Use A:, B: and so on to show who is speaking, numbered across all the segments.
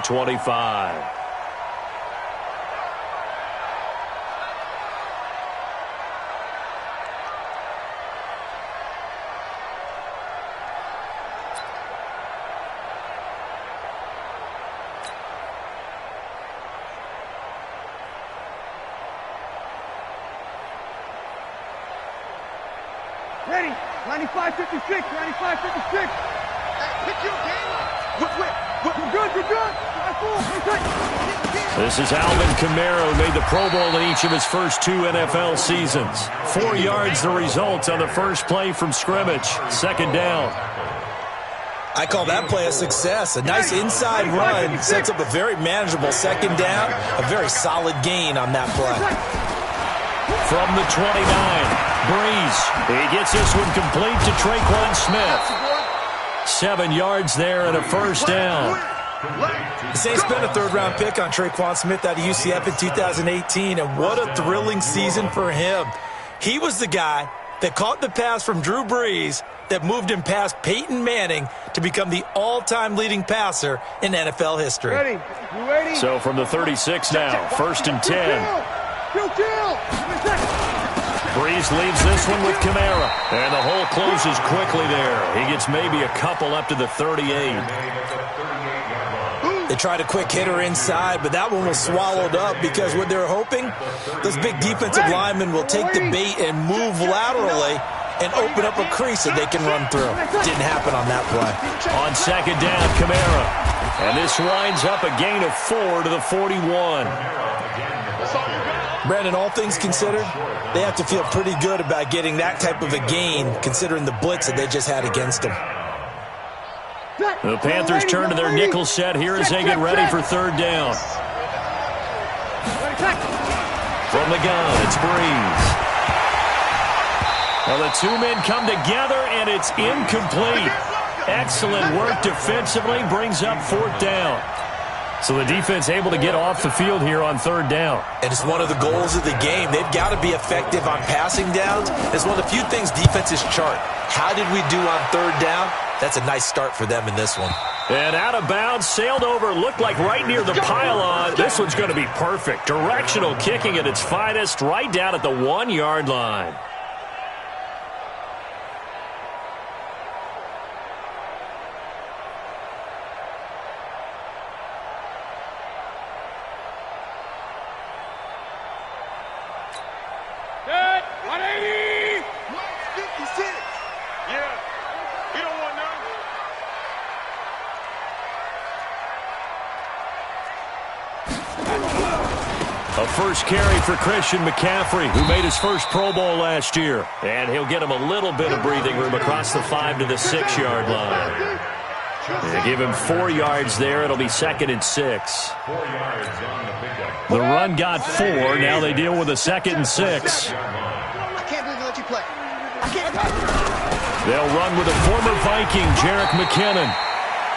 A: 25.
B: Ready, 95-56, 95-56. Pick your game up. We're good.
A: This is Alvin Kamara, who made the Pro Bowl in each of his first 2 NFL seasons. 4 yards the result on the first play from scrimmage. Second down.
C: I call that play a success. A nice inside run sets up a very manageable second down. A very solid gain on that play.
A: From the 29. Breeze. He gets this one complete to Traquan Smith. 7 yards there and a first down.
C: The Saints spent a third-round pick on Traquan Smith out of UCF in 2018, and what a thrilling season for him. He was the guy that caught the pass from Drew Brees that moved him past Peyton Manning to become the all-time leading passer in NFL history.
B: Ready? You ready?
A: So from the 36 now, first and 10. Breeze leaves this one with Kamara. And the hole closes quickly there. He gets maybe a couple up to the 38.
C: They tried a quick hitter inside, but that one was swallowed up because what they're hoping, those big defensive linemen will take the bait and move laterally and open up a crease that they can run through. Didn't happen on that play.
A: On second down, Kamara. And this winds up a gain of 4 to the 41.
C: Brandon, all things considered, they have to feel pretty good about getting that type of a gain considering the blitz that they just had against them.
A: The Panthers turn to their nickel set here as they get ready for third down. From the gun, it's Breeze. Well, the 2 men come together, and it's incomplete. Excellent work defensively, brings up fourth down. So the defense able to get off the field here on third down.
C: And it's one of the goals of the game. They've got to be effective on passing downs. It's one of the few things defenses chart. How did we do on third down? That's a nice start for them in this one.
A: And out of bounds, sailed over, looked like right near the pylon. This one's going to be perfect. Directional kicking at its finest, right down at the 1-yard line. A first carry for Christian McCaffrey, who made his first Pro Bowl last year. And he'll get him a little bit of breathing room across the 5 to the 6-yard line. They give him 4 yards there. It'll be second and 6. The run got 4. Now they deal with a second and 6.
B: I can't believe they let you play. I can't.
A: They'll run with a former Viking, Jerick McKinnon.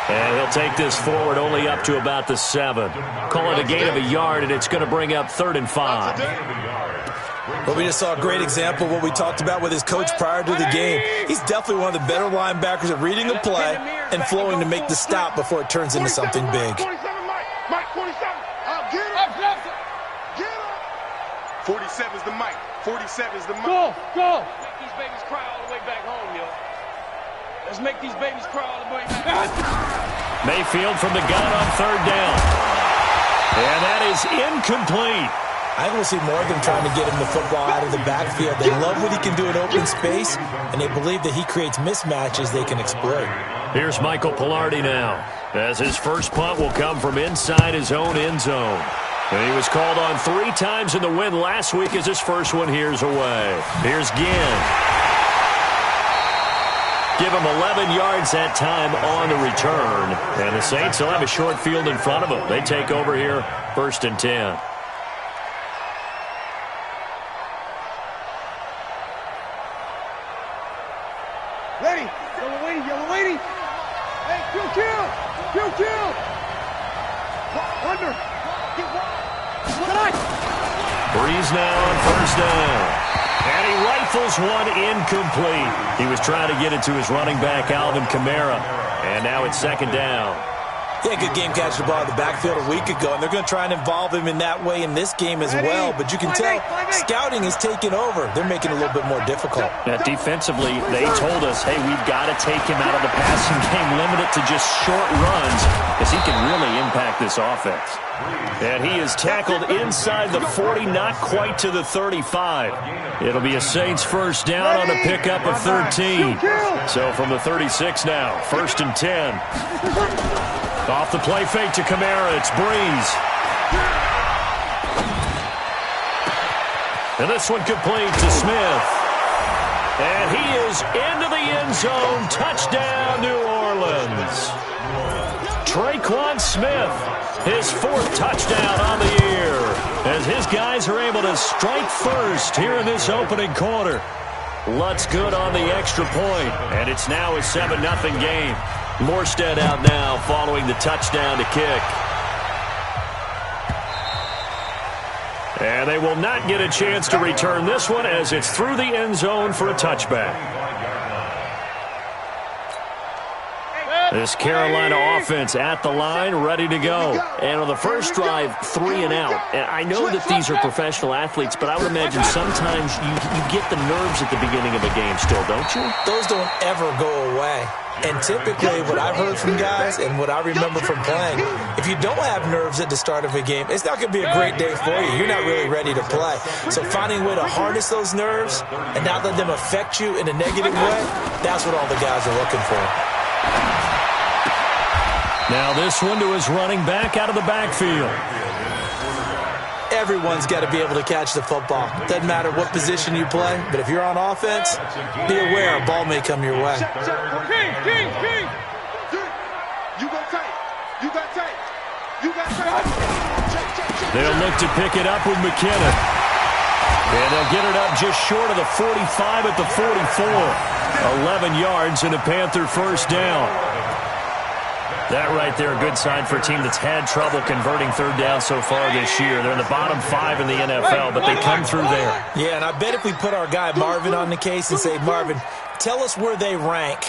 A: And he'll take this forward only up to about the 7. Call it a gain of a yard, and it's going to bring up third and 5.
C: Well, we just saw a great example of what we talked about with his coach prior to the game. He's definitely one of the better linebackers at reading the play and flowing to make the stop before it turns into something big.
B: 47 is the mic. 47 is the mic. Go.
D: Make these babies cry all the way back home, yo. Let's make these babies cry all the way back home.
A: Mayfield from the gun on third down. And that is incomplete.
C: I think we'll see more of them trying to get him the football out of the backfield. They love what he can do in open space, and they believe that he creates mismatches they can exploit.
A: Here's Michael Pilardi now, as his first punt will come from inside his own end zone. And he was called on 3 times in the win last week as his first one here's away. Here's Ginn. Give him 11 yards that time on the return. And the Saints will have a short field in front of them. They take over here, first and 10.
B: Ready. Yellow lady. Hey, kill. Under.
A: Breeze now on first down. And he rifles one incomplete. He was trying to get it to his running back, Alvin Kamara. And now it's second down.
C: He had a good game catching the ball in the backfield a week ago, and they're going to try and involve him in that way in this game as well. But you can tell scouting is taking over. They're making it a little bit more difficult.
A: Defensively, they told us, hey, we've got to take him out of the passing game, limit it to just short runs, because he can really impact this offense. And he is tackled inside the 40, not quite to the 35. It'll be a Saints first down on a pickup of 13. So from the 36 now, 1st and 10. Off the play fake to Kamara, it's Breeze. And this one complete to Smith. And he is into the end zone. Touchdown, New Orleans. Tre'Quan Smith, his 4th touchdown on the year, as his guys are able to strike first here in this opening quarter. Lutz good on the extra point, and it's now a 7-0 game. Morstead out now following the touchdown to kick. And they will not get a chance to return this one as it's through the end zone for a touchback. This Carolina offense at the line, ready to go. And on the first drive, 3 and out. And I know that these are professional athletes, but I would imagine sometimes you get the nerves at the beginning of a game still, don't you?
C: Those don't ever go away. And typically what I've heard from guys and what I remember from playing, if you don't have nerves at the start of a game, it's not going to be a great day for you. You're not really ready to play. So finding a way to harness those nerves and not let them affect you in a negative way, that's what all the guys are looking for.
A: Now this one to his running back out of the backfield.
C: Everyone's got to be able to catch the football. Doesn't matter what position you play, but if you're on offense, be aware a ball may come your way.
A: They'll look to pick it up with McKinnon. And they'll get it up just short of the 45 at the 44. 11 yards and a Panther first down. That right there, a good sign for a team that's had trouble converting third down so far this year. They're in the bottom 5 in the NFL, but they come through there.
C: Yeah, and I bet if we put our guy Marvin on the case and say, Marvin, tell us where they rank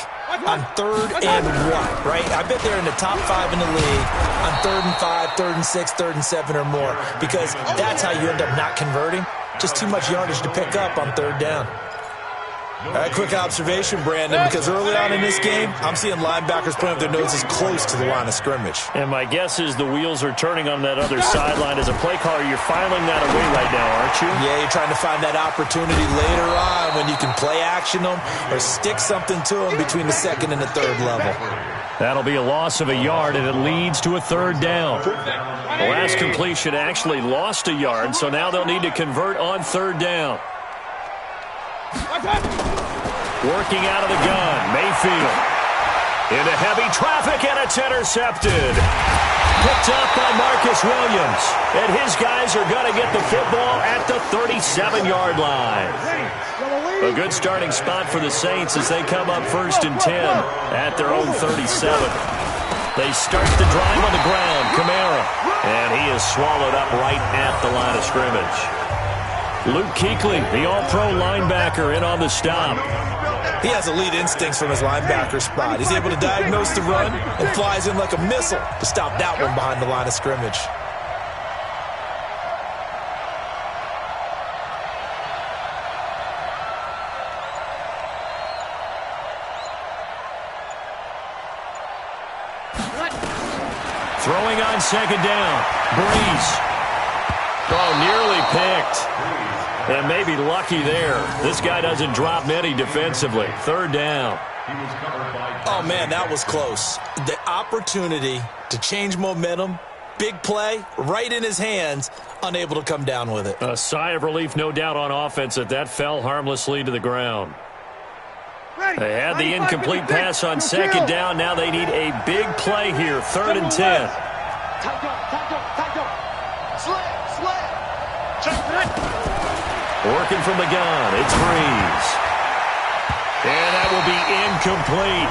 C: on 3rd and what, right? I bet they're in the top 5 in the league on 3rd and 5, 3rd and 6, 3rd and 7 or more, because that's how you end up not converting. Just too much yardage to pick up on 3rd down. All right, quick observation, Brandon, because early on in this game, I'm seeing linebackers putting up their noses close to the line of scrimmage.
A: And my guess is the wheels are turning on that other sideline. As a play caller, you're filing that away right now, aren't you?
C: Yeah, you're trying to find that opportunity later on when you can play action them or stick something to them between the 2nd and the 3rd level.
A: That'll be a loss of a yard, and it leads to a 3rd down. The last completion actually lost a yard, so now they'll need to convert on 3rd down. Working out of the gun, Mayfield. Into heavy traffic, and it's intercepted. Picked up by Marcus Williams. And his guys are going to get the football at the 37-yard line. A good starting spot for the Saints as they come up 1st and 10 at their own 37. They start the drive on the ground, Kamara. And he is swallowed up right at the line of scrimmage. Luke Kuechly, the all-pro linebacker, in on the stop.
C: He has elite instincts from his linebacker spot. He's able to diagnose the run and flies in like a missile to stop that one behind the line of scrimmage.
A: Throwing on 2nd down. Breeze. Oh, nearly picked. And maybe lucky there. This guy doesn't drop many defensively. 3rd down.
C: Oh, man, that was close. The opportunity to change momentum, big play, right in his hands, unable to come down with it.
A: A sigh of relief, no doubt, on offense that fell harmlessly to the ground. They had the incomplete pass on 2nd down. Now they need a big play here. 3rd and 10. Working from the gun, it's Breeze. And that will be incomplete.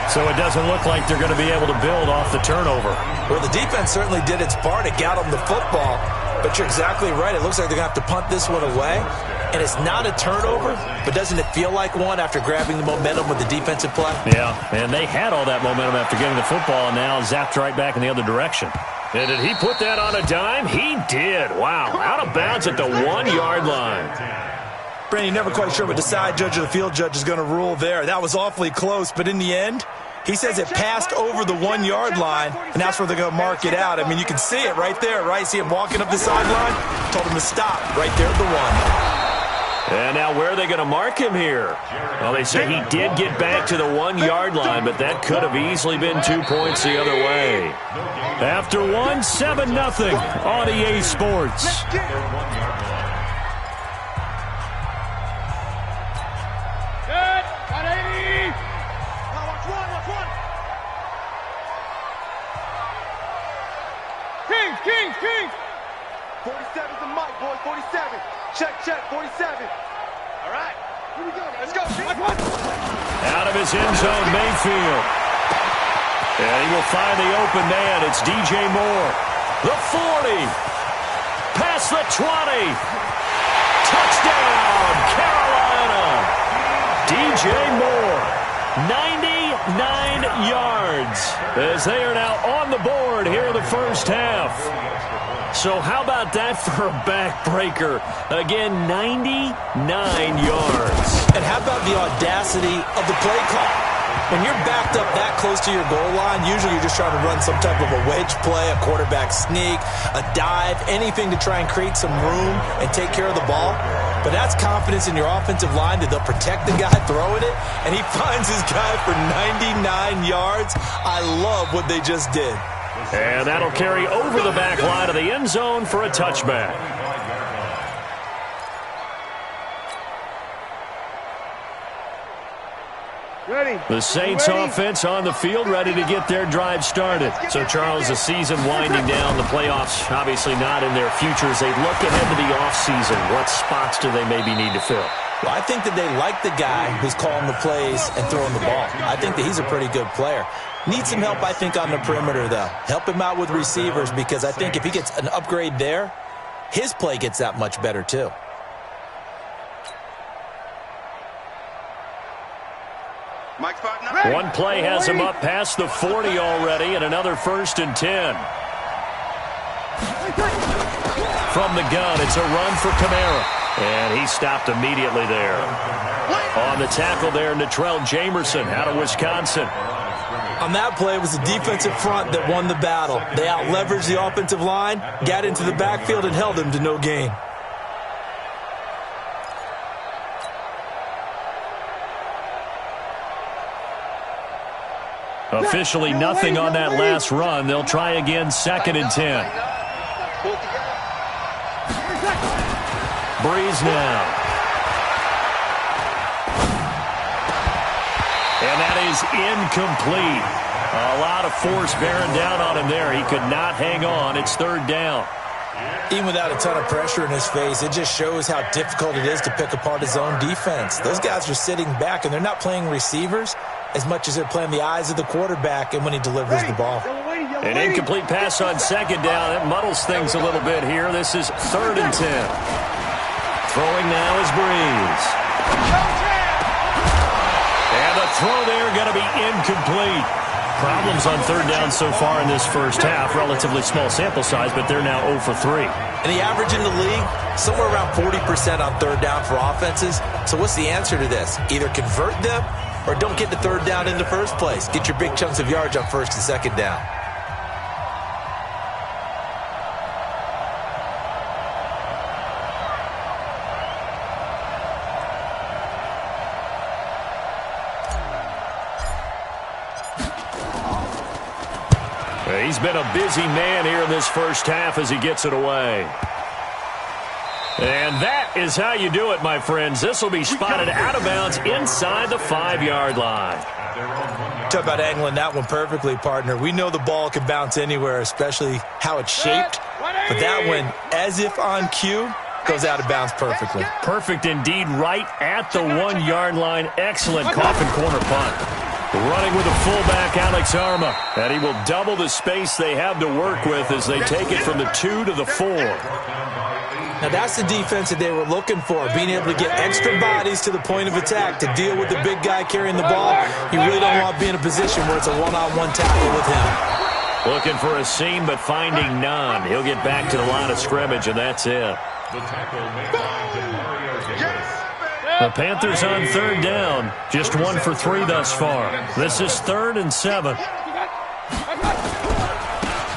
A: So it doesn't look like they're going to be able to build off the turnover.
C: Well, the defense certainly did its part to get them the football. But you're exactly right. It looks like they're going to have to punt this one away. And it's not a turnover, but doesn't it feel like one after grabbing the momentum with the defensive play?
A: Yeah, and they had all that momentum after getting the football, and now zapped right back in the other direction. And did he put that on a dime? He did. Wow, out of bounds at the 1-yard line.
C: Brandon, you're never quite sure what the side judge or the field judge is going to rule there. That was awfully close, but in the end, he says it passed over the 1-yard line, and that's where they're going to mark it out. I mean, you can see it right there, right? See him walking up the sideline? Told him to stop right there at the 1.
A: And now where are they going to mark him here? Well, they say he did get back to the 1-yard line, but that could have easily been 2 points the other way. After 1, 7-0 on EA Sports.
B: King! 47's the mic, boys. 47. Check, 47. All right. Here we go. Let's go.
A: Out of his end zone, Mayfield. And he will find the open man. It's DJ Moore. The 40. Past the 20. Touchdown, Carolina. DJ Moore. 99 yards as they are now on the board here in the first half. So how about that for a backbreaker? Again, 99 yards.
C: And how about the audacity of the play call? When you're backed up that close to your goal line, usually you're just trying to run some type of a wedge play, a quarterback sneak, a dive, anything to try and create some room and take care of the ball. But that's confidence in your offensive line that they'll protect the guy throwing it, and he finds his guy for 99 yards. I love what they just did.
A: And that'll carry over the back line of the end zone for a touchback.
B: Ready.
A: The Saints offense on the field, ready to get their drive started. So, Charles, the season winding down, the playoffs obviously not in their future. As they look ahead to the offseason, what spots do they maybe need to fill?
C: Well, I think that they like the guy who's calling the plays and throwing the ball. I think that he's a pretty good player. Needs some help, I think, on the perimeter, though. Help him out with receivers, because I think if he gets an upgrade there, his play gets that much better, too.
A: One play has him up past the 40 already, and another 1st and 10. From the gun, it's a run for Kamara. And he stopped immediately there. On the tackle there, Natrell Jamerson out of Wisconsin.
C: On that play, it was the defensive front that won the battle. They out-leveraged the offensive line, got into the backfield, and held him to no gain.
A: Officially nothing on that last run. They'll try again, 2nd and 10. Breeze now. And that is incomplete. A lot of force bearing down on him there. He could not hang on. It's 3rd down.
C: Even without a ton of pressure in his face, it just shows how difficult it is to pick apart his own defense. Those guys are sitting back, and they're not playing receivers as much as they're playing the eyes of the quarterback and when he delivers the ball.
A: An incomplete pass on 2nd down. It muddles things a little bit here. This is 3rd and 10. Throwing now is Breeze. And the throw there going to be incomplete. Problems on 3rd down so far in this first half. Relatively small sample size, but they're now 0 for 3.
C: And the average in the league, somewhere around 40% on 3rd down for offenses. So what's the answer to this? Either convert them or don't get the 3rd down in the first place. Get your big chunks of yards on 1st and 2nd down.
A: He's been a busy man here in this first half as he gets it away. And that is how you do it, my friends. This will be spotted out of bounds inside the 5-yard line.
C: Talk about angling that one perfectly, partner. We know the ball can bounce anywhere, especially how it's shaped. But that one, as if on cue, goes out of bounds perfectly.
A: Perfect indeed, right at the 1-yard line. Excellent coffin corner punt. Running with the fullback, Alex Arma. And he will double the space they have to work with as they take it from the 2 to the 4.
C: Now, that's the defense that they were looking for, being able to get extra bodies to the point of attack to deal with the big guy carrying the ball. You really don't want to be in a position where it's a one-on-one tackle with him.
A: Looking for a seam, but finding none. He'll get back to the line of scrimmage, and that's it. The Panthers on third down. Just 1 for 3 thus far. This is 3rd and 7.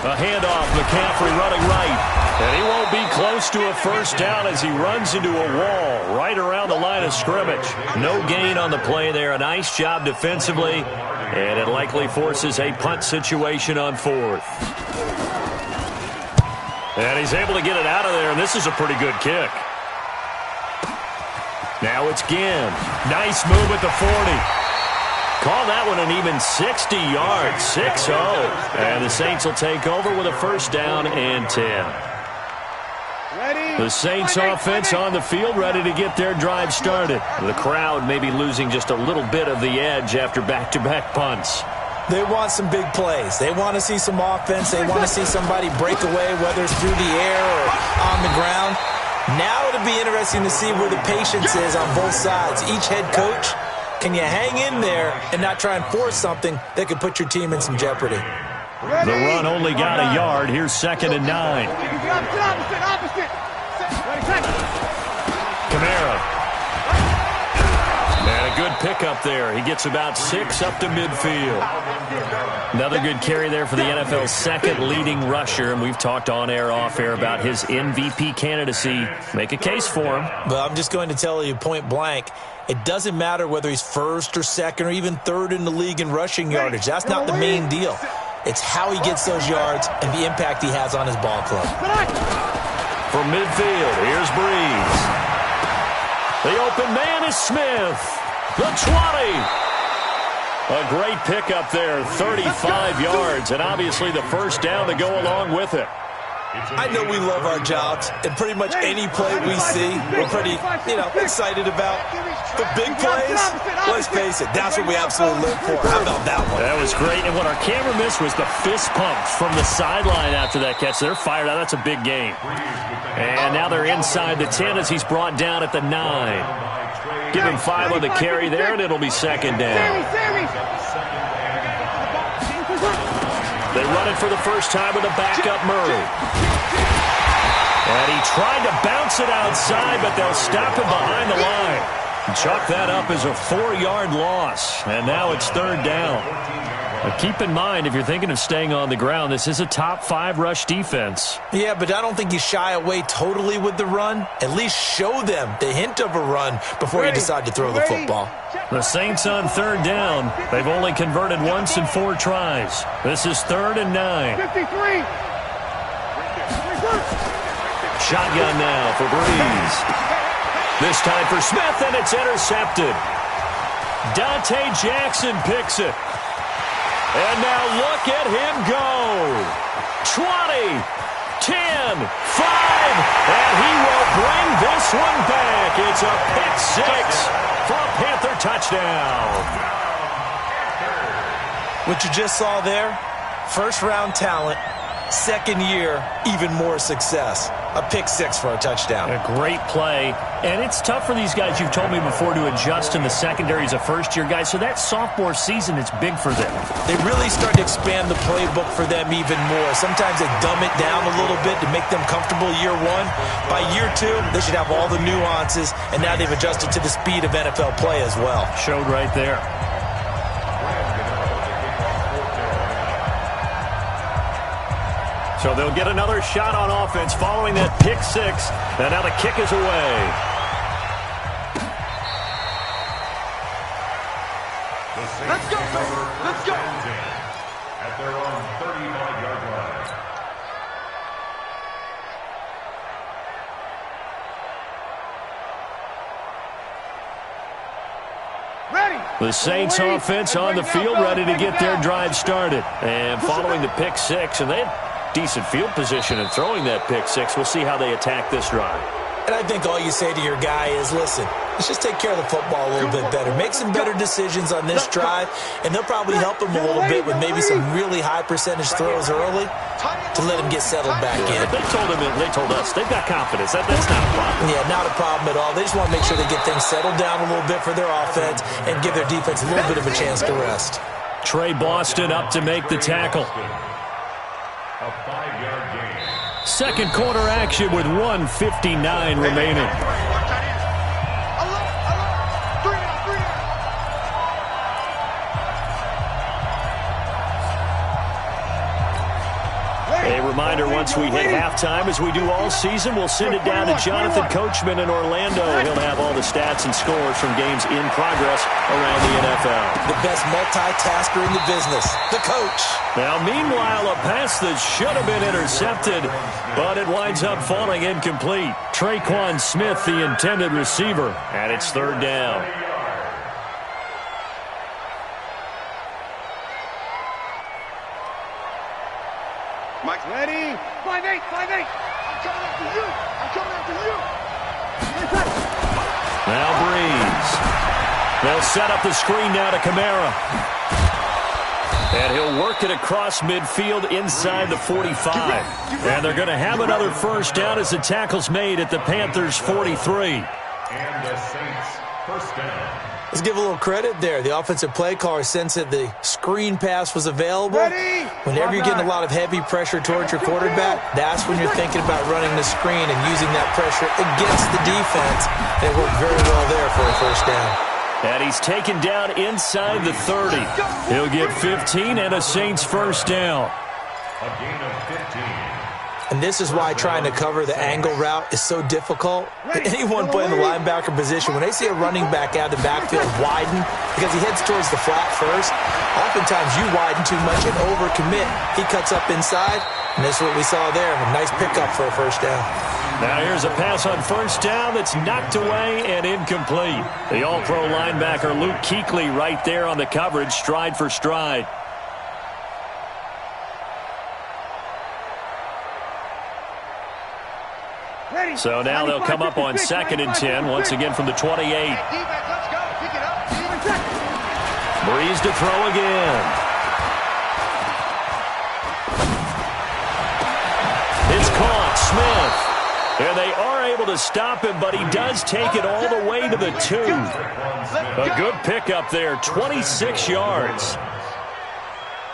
A: A handoff, McCaffrey running right. And he won't be close to a first down as he runs into a wall right around the line of scrimmage. No gain on the play there. A nice job defensively. And it likely forces a punt situation on 4th. And he's able to get it out of there, and this is a pretty good kick. Now it's Ginn. Nice move at the 40. Call that one an even 60 yards, 6-0. And the Saints will take over with a first down and 10. The Saints offense on the field, ready to get their drive started. The crowd may be losing just a little bit of the edge after back-to-back punts.
C: They want some big plays. They want to see some offense. They want to see somebody break away, whether it's through the air or on the ground. Now it'll be interesting to see where the patience is on both sides. Each head coach, can you hang in there and not try and force something that could put your team in some jeopardy?
A: The run only got a yard. Here's 2nd and 9. Kamara. And a good pickup there. He gets about 6 up to midfield. Another good carry there for the NFL's 2nd leading rusher, and we've talked on air, off air about his MVP candidacy. Make a case for him.
C: But I'm just going to tell you point blank, it doesn't matter whether he's 1st or 2nd or even 3rd in the league in rushing yardage. That's not the main deal. It's how he gets those yards and the impact he has on his ball club.
A: From midfield, here's Breeze. The open man is Smith. The 20. A great pickup there, 35 yards, and obviously the first down to go along with it.
C: I know we love our jobs, and pretty much any play we see, we're pretty, excited about. The big plays, let's face it, that's what we absolutely live for. How about that one?
A: That was great, and what our camera missed was the fist pumps from the sideline after that catch. They're fired out. That's a big game. And now they're inside the 10 as he's brought down at the 9. Give him 5 on the carry there, and it'll be 2nd down. They run it for the first time with a backup Murray. And he tried to bounce it outside, but they'll stop him behind the line. Chalk that up as a 4-yard loss. And now it's 3rd down. But keep in mind, if you're thinking of staying on the ground, this is a top 5 rush defense.
C: Yeah, but I don't think you shy away totally with the run. At least show them the hint of a run before you decide to throw the football.
A: The Saints on 3rd down. They've only converted once in 4 tries. This is 3rd and 9.
B: 53.
A: Shotgun now for Breeze. This time for Smith, and it's intercepted. Dante Jackson picks it. And now look at him go. 20, 10, 5, and he will bring this one back. It's a pick 6 for a Panther touchdown.
C: What you just saw there, first-round talent, 2nd year, even more success. A pick 6 for a touchdown.
A: A great play. And it's tough for these guys, you've told me before, to adjust in the secondary as a first-year guy. So that sophomore season, it's big for them.
C: They really start to expand the playbook for them even more. Sometimes they dumb it down a little bit to make them comfortable year 1. By year 2, they should have all the nuances, and now they've adjusted to the speed of NFL play as well.
A: Showed right there. So they'll get another shot on offense following that pick 6. And now the kick is away.
B: Let's go, baby. Let's go.
E: At their own 35-yard line.
B: Ready.
A: The Saints offense on the field, ready to get their drive started. And following the pick 6, and they have decent field position in throwing that pick 6. We'll see how they attack this drive.
C: And I think all you say to your guy is, listen, Let's just take care of the football a little bit better. Make some better decisions on this drive, and they'll probably help him a little bit with maybe some really high percentage throws early to let him get settled back in.
A: They told us they've got confidence. That's not a problem.
C: Yeah, not a problem at all. They just want to make sure they get things settled down a little bit for their offense and give their defense a little bit of a chance to rest.
A: Trey Boston up to make the tackle.
E: A 5-yard gain.
A: Second quarter action with 1:59 remaining. A reminder, once we hit halftime, as we do all season, we'll send it down to Jonathan Coachman in Orlando. He'll have all the stats and scores from games in progress around the NFL.
C: The best multitasker in the business, the coach.
A: Now, meanwhile, a pass that should have been intercepted, but it winds up falling incomplete. Traquan Smith, the intended receiver, and it's third down.
B: Mike's ready. 5-8, 5-8. I'm coming after you. I'm coming after you.
A: Now Breeze. They'll set up the screen now to Kamara. And he'll work it across midfield inside the 45. And they're going to have another first down as the tackle's made at the Panthers' 43.
E: And the Saints first down.
C: Let's give a little credit there. The offensive play caller sensed that the screen pass was available. Whenever you're getting a lot of heavy pressure towards your quarterback, that's when you're thinking about running the screen and using that pressure against the defense. And it worked very well there for a first down.
A: And he's taken down inside the 30. He'll get 15 and a Saints first down.
E: A gain of 15.
C: And this is why trying to cover the angle route is so difficult. Anyone playing the linebacker position, when they see a running back out of the backfield widen, because he heads towards the flat first, oftentimes you widen too much and overcommit. He cuts up inside, and that's what we saw there. A nice pickup for a first down.
A: Now here's a pass on first down that's knocked away and incomplete. The all-pro linebacker Luke Kuechly right there on the coverage, stride for stride. So now they'll come up on 2nd and 10, once again from the 28. Breeze to throw again. It's caught. Smith. And they are able to stop him, but he does take it all the way to the 2. A good pickup there, 26 yards.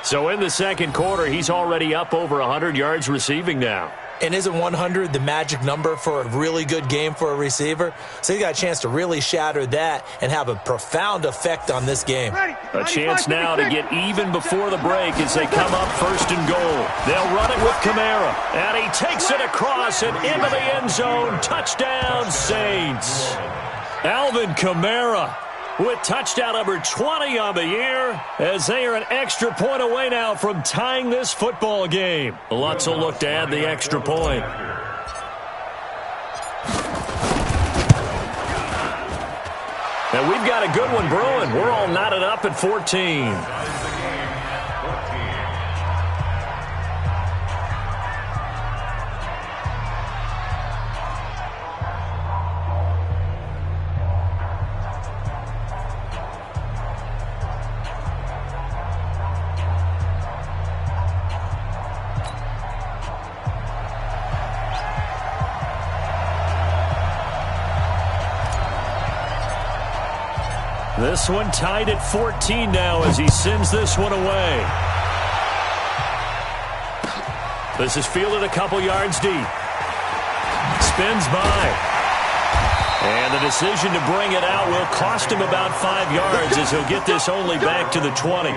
A: So in the second quarter, he's already up over 100 yards receiving now.
C: And isn't 100 the magic number for a really good game for a receiver? So he got a chance to really shatter that and have a profound effect on this game.
A: A chance now to get even before the break as they come up 1st and goal. They'll run it with Kamara. And he takes it across and into the end zone. Touchdown, Saints. Alvin Kamara with touchdown number 20 on the year, as they are an extra point away now from tying this football game. Lutz will look to add the extra point. And we've got a good one brewing. We're all knotted up at 14. This one tied at 14 now as he sends this one away. This is fielded a couple yards deep. Spins by. And the decision to bring it out will cost him about 5 yards as he'll get this only back to the 20.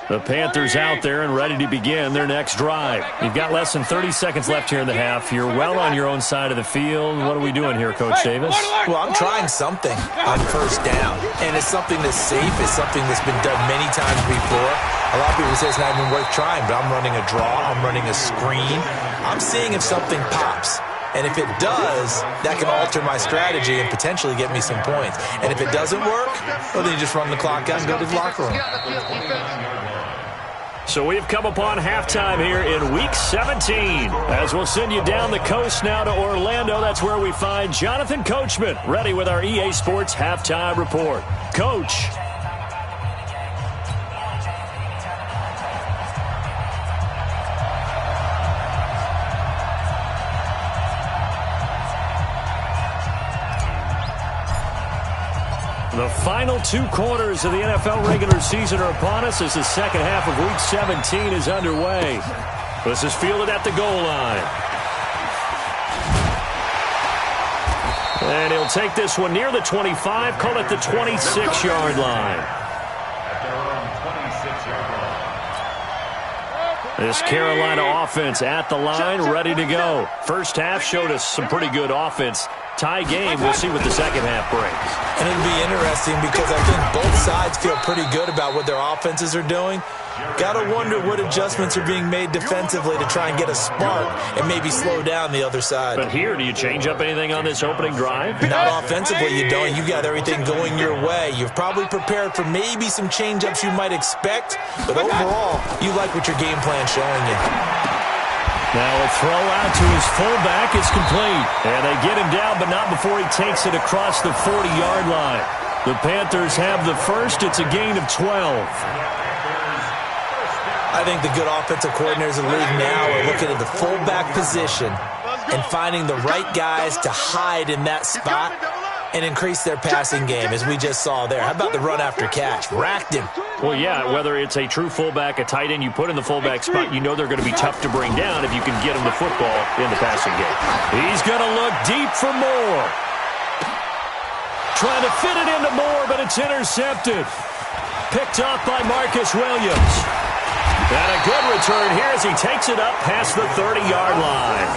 A: The Panthers out there and ready to begin their next drive. You've got less than 30 seconds left here in the half. You're well on your own side of the field. What are we doing here, Coach Davis?
C: Well, I'm trying something on first down, and it's something that's safe. It's something that's been done many times before. A lot of people say it's not even worth trying, but I'm running a draw. I'm running a screen. I'm seeing if something pops. And if it does, that can alter my strategy and potentially get me some points. And if it doesn't work, well, then you just run the clock out and go to the locker room.
A: So we've come upon halftime here in Week 17. As we'll send you down the coast now to Orlando, that's where we find Jonathan Coachman, ready with our EA Sports Halftime Report. Coach. The final 2 quarters of the NFL regular season are upon us as the second half of Week 17 is underway. This is fielded at the goal line. And he'll take this one near the 25, call it the 26-yard line. This Carolina offense at the line, ready to go. First half showed us some pretty good offense. Tie game, we'll see what the second half brings.
C: And it'll be interesting because I think both sides feel pretty good about what their offenses are doing. Got to wonder what adjustments are being made defensively to try and get a spark and maybe slow down the other side.
A: But here, do you change up anything on this opening drive?
C: Not offensively, you don't. You got everything going your way. You've probably prepared for maybe some change-ups you might expect, but overall, you like what your game plan's showing you.
A: Now a throw out to his fullback is complete. And they get him down, but not before he takes it across the 40-yard line. The Panthers have the first. It's a gain of 12.
C: I think the good offensive coordinators in the league now are looking at the fullback position and finding the right guys to hide in that spot and increase their passing game, as we just saw there. How about the run after catch? Racked him.
A: Well, yeah, whether it's a true fullback, a tight end you put in the fullback spot, you know they're going to be tough to bring down if you can get them the football in the passing game. He's going to look deep for Moore. Trying to fit it into Moore, but it's intercepted. Picked off by Marcus Williams. And a good return here as he takes it up past the 30-yard line.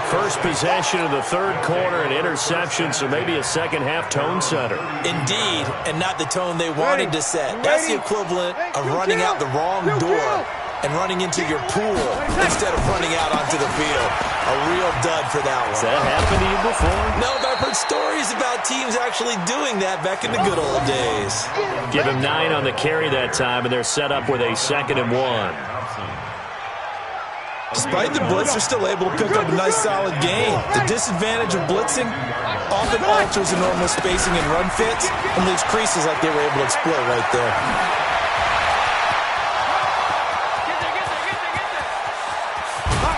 A: First possession of the third quarter, an interception, so maybe a second-half tone setter.
C: Indeed, and not the tone they wanted to set. That's the equivalent of running out the wrong door and running into your pool instead of running out onto the field. A real dud for that one.
A: Has that happened to you before?
C: No, but I've heard stories about teams actually doing that back in the good old days.
A: Give him 9 on the carry that time, and they're set up with a 2nd and 1.
C: Despite the blitz, they're still able to pick up a nice, solid gain. The disadvantage of blitzing often alters the normal spacing and run fits and leaves creases like they were able to exploit right there.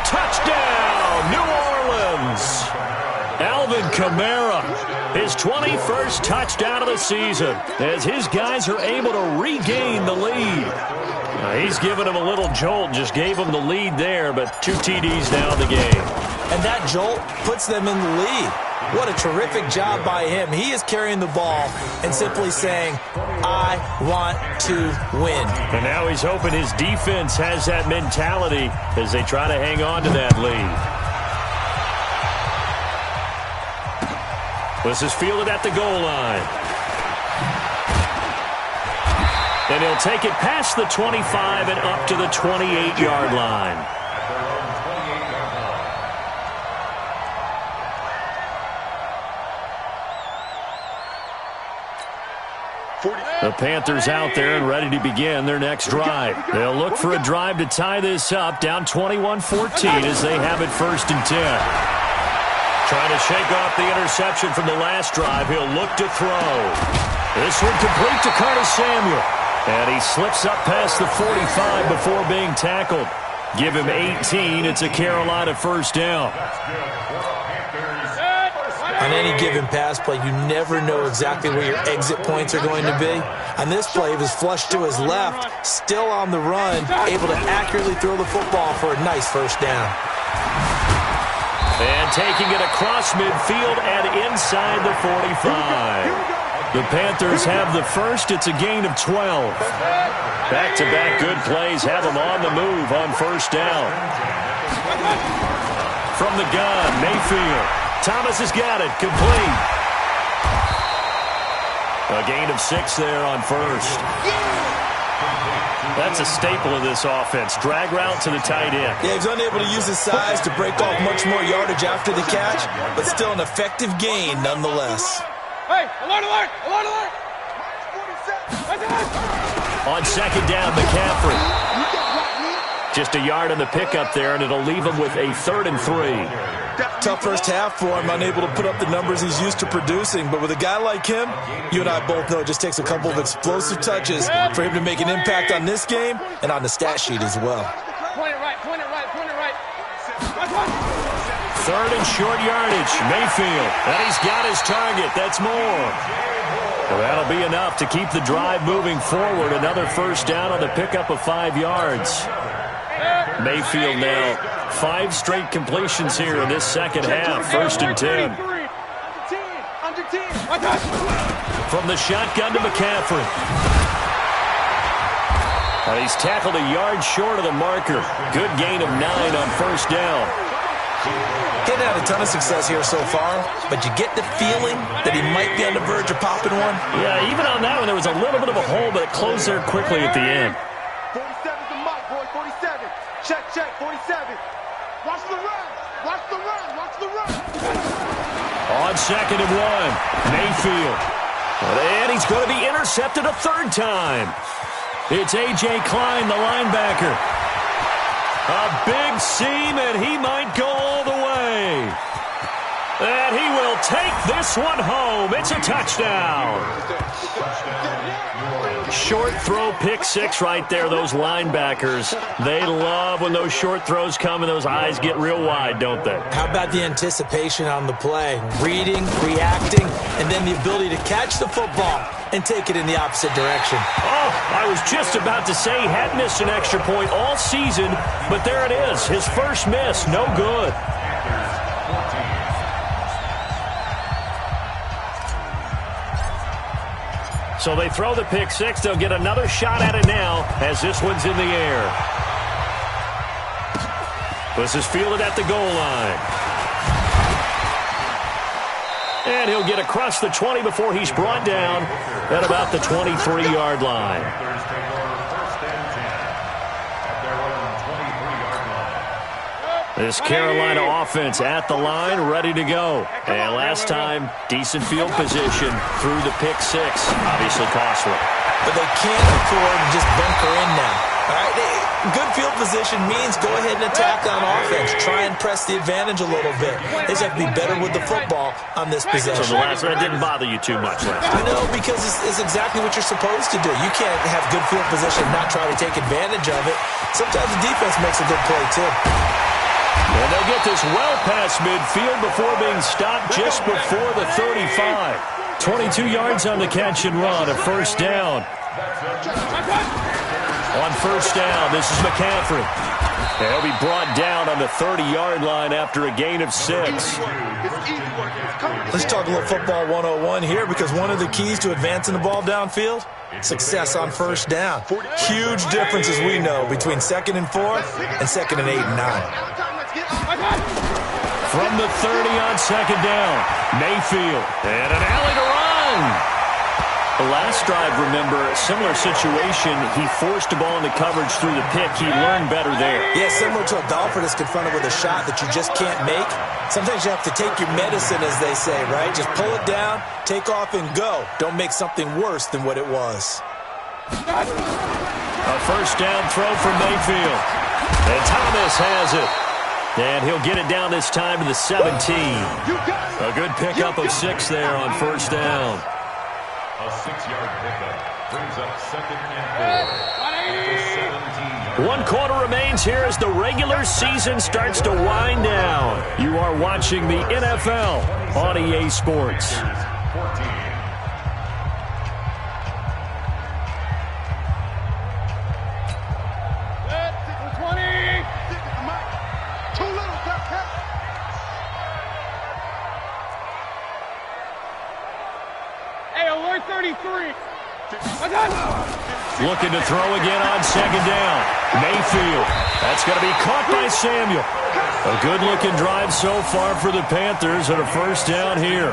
A: Touchdown, New Orleans. Alvin Kamara, his 21st touchdown of the season, as his guys are able to regain the lead. He's given him a little jolt, just gave him the lead there, but 2 TDs now in the game.
C: And that jolt puts them in the lead. What a terrific job by him. He is carrying the ball and simply saying, I want to win.
A: And now he's hoping his defense has that mentality as they try to hang on to that lead. This is fielded at the goal line. And he'll take it past the 25 and up to the 28-yard line. The Panthers out there and ready to begin their next drive. They'll look for a drive to tie this up, down 21-14 as they have it 1st and 10. Trying to shake off the interception from the last drive. He'll look to throw. This one complete to Curtis Samuel. And he slips up past the 45 before being tackled. Give him 18. It's a Carolina 1st down.
C: On any given pass play, you never know exactly where your exit points are going to be. On this play, he was flushed to his left, still on the run, able to accurately throw the football for a nice 1st down.
A: And taking it across midfield and inside the 45. The Panthers have the first. It's a gain of 12. Back-to-back good plays have them on the move on 1st down. From the gun, Mayfield. Thomas has got it. Complete. A gain of 6 there on 1st. That's a staple of this offense. Drag route to the tight end.
C: Yeah, he's unable to use his size to break off much more yardage after the catch, but still an effective gain nonetheless.
D: Hey, alert, alert, alert, alert.
A: On second down, McCaffrey. Just a yard on the pickup there, and it'll leave him with a 3rd and 3.
C: Tough first half for him, unable to put up the numbers he's used to producing. But with a guy like him, you and I both know it just takes a couple of explosive touches for him to make an impact on this game and on the stat sheet as well.
D: Point it right, point it right, point it right.
A: 3rd and short yardage. Mayfield. And he's got his target. That's more. Well, that'll be enough to keep the drive moving forward. Another first down on the pickup of 5 yards. Mayfield now 5 straight completions here in this second half. 1st and 10. From the shotgun to McCaffrey. And he's tackled a yard short of the marker. Good gain of 9 on first down.
C: Getting had a ton of success here so far, but you get the feeling that he might be on the verge of popping one.
A: Yeah, even on that one, there was a little bit of a hole, but it closed there quickly at the end.
B: 47's the mic, boy. 47. Check, check. 47. Watch the run. Watch the run. Watch the run.
A: On 2nd and 1, Mayfield. And he's going to be intercepted a 3rd time. It's A.J. Klein, the linebacker. A big seam, and he might go all the way. And he will take this one home. It's a touchdown. Short throw, pick 6 right there. Those linebackers, they love when those short throws come and those eyes get real wide, don't they?
C: How about the anticipation on the play? Reading, reacting, and then the ability to catch the football and take it in the opposite direction.
A: Oh, I was just about to say he had missed an extra point all season, but there it is. His first miss, no good. So they throw the pick 6. They'll get another shot at it now as this one's in the air. This is fielded at the goal line. And he'll get across the 20 before he's brought down at about the 23-yard line. This Carolina offense at the line, ready to go. And last time, decent field position through the pick 6. Obviously costly.
C: But they can't afford to just bunker in now. All right, good field position means go ahead and attack on offense. Try and press the advantage a little bit. They just have to be better with the football on this possession.
A: So the last one didn't bother you too much last time.
C: No, because it's exactly what you're supposed to do. You can't have good field position and not try to take advantage of it. Sometimes the defense makes a good play, too.
A: And they'll get this well past midfield before being stopped just before the 35. 22 yards on the catch and run, a first down. On first down, this is McCaffrey. And he'll be brought down on the 30-yard line after a gain of 6.
C: Let's talk a little football 101 here, because one of the keys to advancing the ball downfield, success on first down. Huge difference, as we know, between 2nd and 4 and 2nd and 8 and 9.
A: From the 30 on second down, Mayfield. And an alley to run. The last drive, remember, similar situation. He forced the ball into coverage through the pick. He learned better there.
C: Yeah, similar to a golfer that's confronted with a shot that you just can't make. Sometimes you have to take your medicine, as they say, right? Just pull it down, take off, and go. Don't make something worse than what it was.
A: A first down throw from Mayfield. And Thomas has it. And he'll get it down this time to the 17. A good pickup of 6 there on first down.
E: A 6-yard pickup brings up 2nd and 4.
A: 1 quarter remains here as the regular season starts to wind down. You are watching the NFL on EA Sports.
E: 14.
A: Looking to throw again on second down. Mayfield. That's going to be caught by Samuel. A good-looking drive so far for the Panthers and a first down here.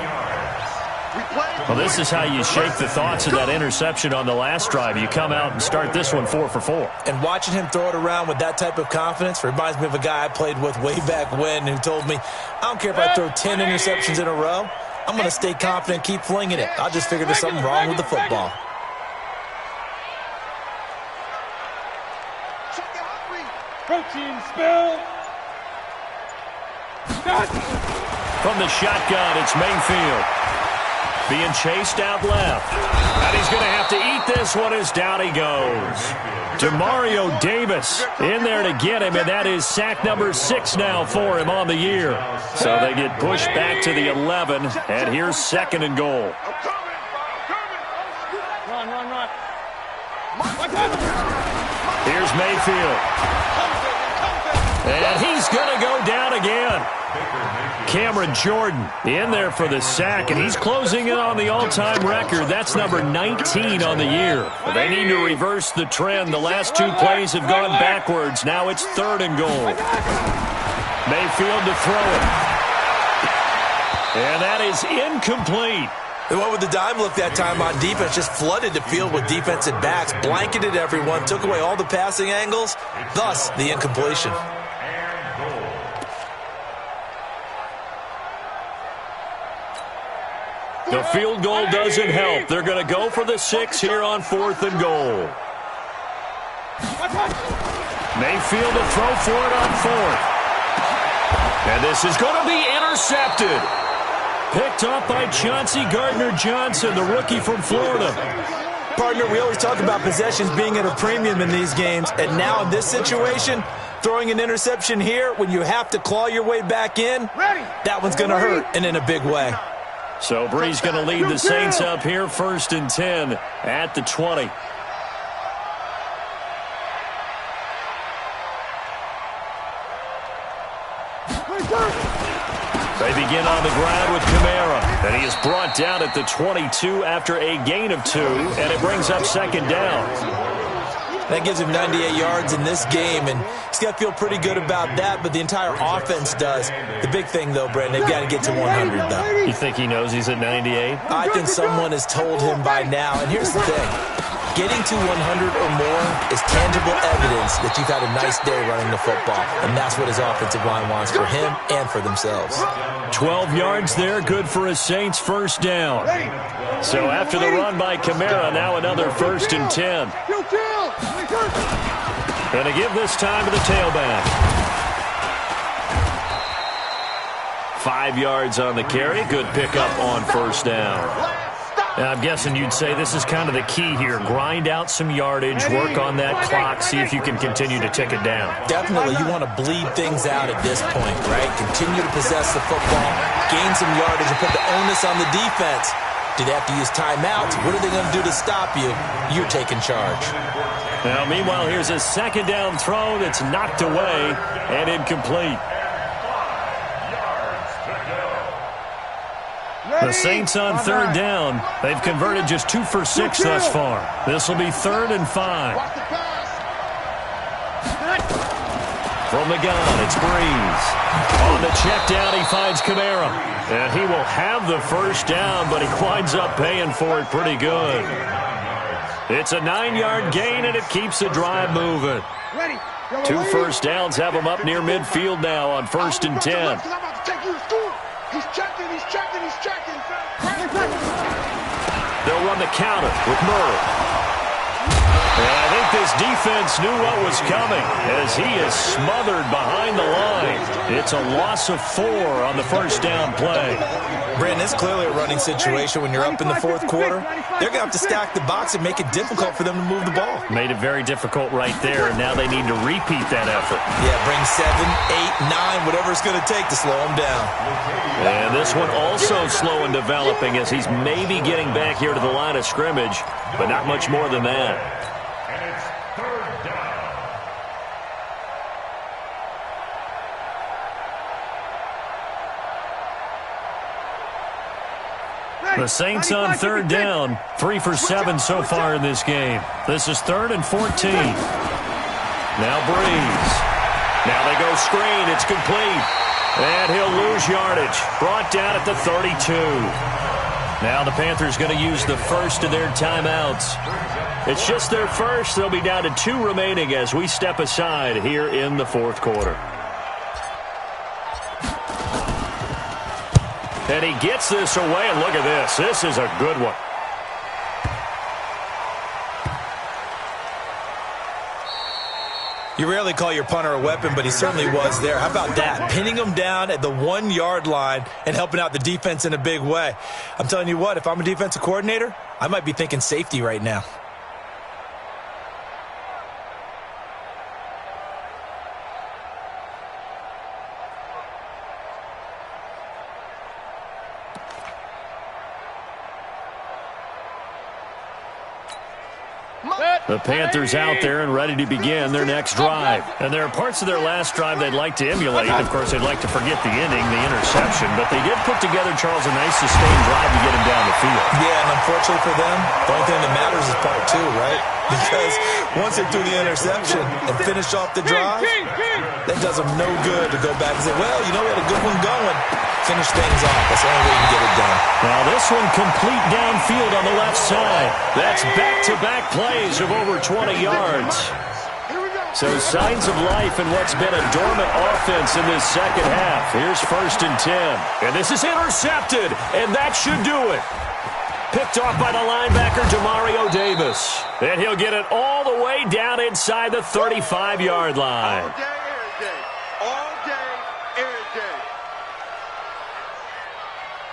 A: Well, this is how you shake the thoughts of that interception on the last drive. You come out and start this one 4 for 4.
C: And watching him throw it around with that type of confidence reminds me of a guy I played with way back when who told me, I don't care if I throw 10 interceptions in a row. I'm going to stay confident, keep flinging it. I just figured there's something wrong with the football.
D: Protein spill.
A: From the shotgun, it's Mayfield. Being chased out left. And he's going to have to eat this one as down he goes. Demario Davis in there to get him, and that is sack number 6 now for him on the year. So they get pushed back to the 11, and here's 2nd and goal.
D: Run.
A: Here's Mayfield. And he's going to go down again. Cameron Jordan in there for the sack, and he's closing in on the all-time record. That's number 19 on the year. They need to reverse the trend. The last 2 plays have gone backwards. Now it's 3rd and goal. Mayfield to throw it. And that is incomplete.
C: They went with the dime look that time on defense, just flooded the field with defensive backs, blanketed everyone, took away all the passing angles, thus the incompletion.
A: The field goal doesn't help. They're going to go for the 6 here on 4th and goal. Mayfield to throw for it on 4th. And this is going to be intercepted. Picked up by Chauncey Gardner-Johnson, the rookie from Florida.
C: Partner, we always talk about possessions being at a premium in these games, and now in this situation, throwing an interception here when you have to claw your way back in, that one's going to hurt, and in a big way.
A: So Bree's going to lead the Saints up here 1st and 10 at the 20. They begin on the ground with Kamara, and he is brought down at the 22 after a gain of 2, and it brings up 2nd down.
C: That gives him 98 yards in this game, and he's got to feel pretty good about that, but the entire offense does. The big thing, though, Brandon, they've got to get to 100, though.
A: You think he knows he's at 98?
C: I think someone has told him by now, and here's the thing. Getting to 100 or more is tangible evidence that you've had a nice day running the football, and that's what his offensive line wants for him and for themselves.
A: 12 yards there, good for a Saints 1st down. So after the run by Kamara, now another 1st and 10. Going to give this time to the tailback. 5 yards on the carry, good pickup on 1st down. And I'm guessing you'd say this is kind of the key here. Grind out some yardage, work on that clock, see if you can continue to tick it down.
C: Definitely, you want to bleed things out at this point, right? Continue to possess the football, gain some yardage, and put the onus on the defense. Do they have to use timeouts? What are they going to do to stop you? You're taking charge.
A: Now, meanwhile, here's a 2nd down throw that's knocked away and incomplete. The Saints on 3rd down. They've converted just 2 for 6 thus far. This will be 3rd and 5. From the gun, it's Breeze. On the check down, he finds Kamara. And he will have the 1st down, but he winds up paying for it pretty good. It's a 9-yard gain, and it keeps the drive moving. 2 1st downs have him up near midfield now on 1st and 10.
B: He's checking.
A: They'll run the counter with Murray. And I think this defense knew what was coming as he is smothered behind the line. It's a loss of 4 on the 1st down play.
C: Brandon, it's clearly a running situation when you're up in the 4th quarter. They're going to have to stack the box and make it difficult for them to move the ball.
A: Made it very difficult right there, and now they need to repeat that effort.
C: Yeah, bring 7, 8, 9, whatever it's going to take to slow them down.
A: And this one also slow and developing as he's maybe getting back here to the line of scrimmage, but not much more than that.
E: And it's 3rd down.
A: The Saints on 3rd down, 3 for 7 so far in this game. This is 3rd and 14. Now Breeze. Now they go screen. It's complete. And he'll lose yardage. Brought down at the 32. Now the Panthers going to use the first of their timeouts. It's just their first. They'll be down to 2 remaining as we step aside here in the fourth quarter. And he gets this away, and look at this. This is a good one.
C: You rarely call your punter a weapon, but he certainly was there. How about that? Pinning him down at the 1-yard line and helping out the defense in a big way. I'm telling you what, if I'm a defensive coordinator, I might be thinking safety right now.
A: The Panthers out there and ready to begin their next drive. And there are parts of their last drive they'd like to emulate. Of course, they'd like to forget the ending, the interception. But they did put together, Charles, a nice sustained drive to get him down the field.
C: Yeah, and unfortunately for them, the only thing that matters is part 2, right? Because once they threw the interception and finished off the drive, that does them no good to go back and say, well, you know, we had a good one going. Finish things off. That's the only way you can get it done.
A: Now this one complete downfield on the left side. That's back-to-back plays of over 20 yards. So signs of life in what's been a dormant offense in this second half. Here's 1st and 10. And this is intercepted, and that should do it. Picked off by the linebacker, Demario Davis. And he'll get it all the way down inside the 35-yard line.
B: All day, every day. All day, every day.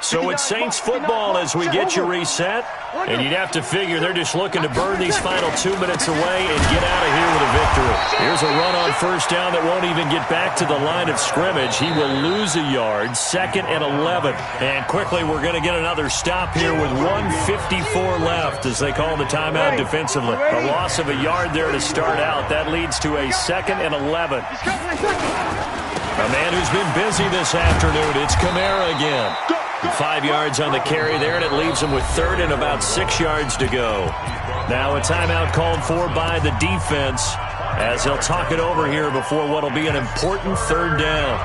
A: So it's Saints football as we get you reset. And you'd have to figure they're just looking to burn these final 2 minutes away and get out of here with a victory. Here's a run on first down that won't even get back to the line of scrimmage. He will lose a yard, 2nd and 11. And quickly we're going to get another stop here with 1:54 left as they call the timeout defensively. A loss of a yard there to start out. That leads to a 2nd and 11. A man who's been busy this afternoon, it's Kamara again. 5 yards on the carry there, and it leaves him with 3rd and about 6 yards to go. Now a timeout called for by the defense as they'll talk it over here before what will be an important 3rd down.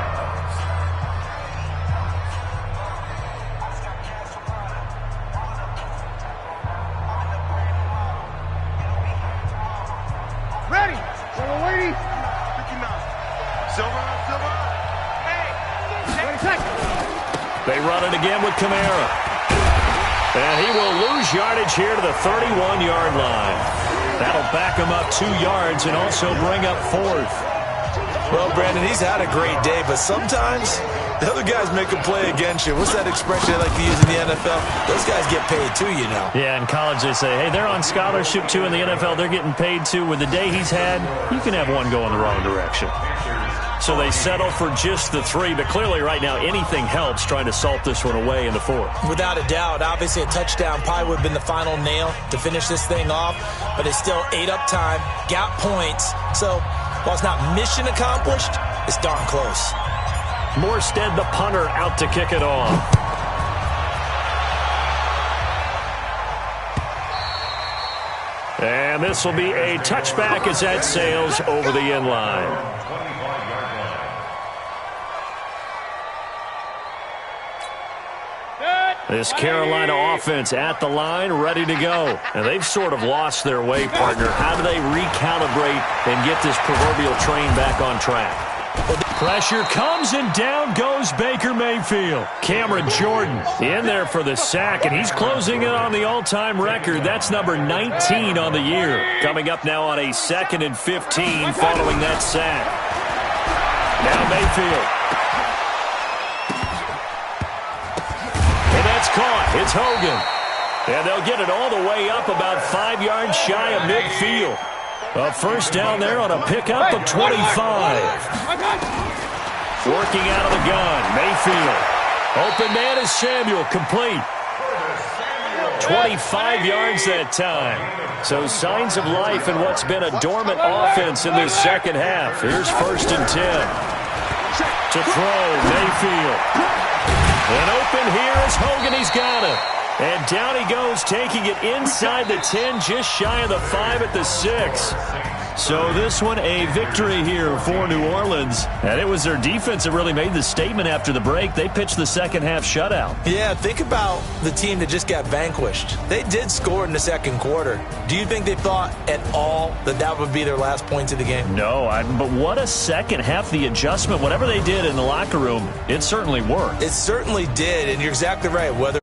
B: Ready. Silver waiting. 59. Silver. Hey. Wait a second.
A: They run it again with Kamara. And he will lose yardage here to the 31-yard line. That'll back him up 2 yards and also bring up 4th.
C: Well, Brandon, he's had a great day, but sometimes the other guys make a play against you. What's that expression they like to use in the NFL? Those guys get paid too, you know.
A: Yeah, in college they say, hey, they're on scholarship too. In the NFL, they're getting paid too. With the day he's had, you can have one go in the wrong direction. So they settle for just the 3, but clearly right now anything helps trying to salt this one away in the 4th.
C: Without a doubt, obviously a touchdown probably would have been the final nail to finish this thing off, but it's still ate up time, got points. So while it's not mission accomplished, it's darn close.
A: Morstead, the punter, out to kick it off. And this will be a touchback as that sails over the end line. This Carolina offense at the line, ready to go. And they've sort of lost their way, partner. How do they recalibrate and get this proverbial train back on track? Pressure comes, and down goes Baker Mayfield. Cameron Jordan in there for the sack, and he's closing in on the all-time record. That's number 19 on the year. Coming up now on a 2nd and 15 following that sack. Now Mayfield. Caught. It's Hogan. And they'll get it all the way up about 5 yards shy of midfield. A first down there on a pickup of 25. Working out of the gun. Mayfield. Open man is Samuel. Complete. 25 yards that time. So signs of life in what's been a dormant offense in this second half. Here's 1st and 10. To throw, Mayfield. And open here is Hogan. He's got it. And down he goes, taking it inside the 10, just shy of the 5 at the 6. So this one a victory here for New Orleans. And it was their defense that really made the statement after the break. They pitched the second half shutout.
C: Yeah, think about the team that just got vanquished. They did score in the second quarter. Do you think they thought at all that that would be their last points of the game?
A: No, but what a second half. The adjustment, whatever they did in the locker room, it certainly worked.
C: It certainly did, and you're exactly right. Whether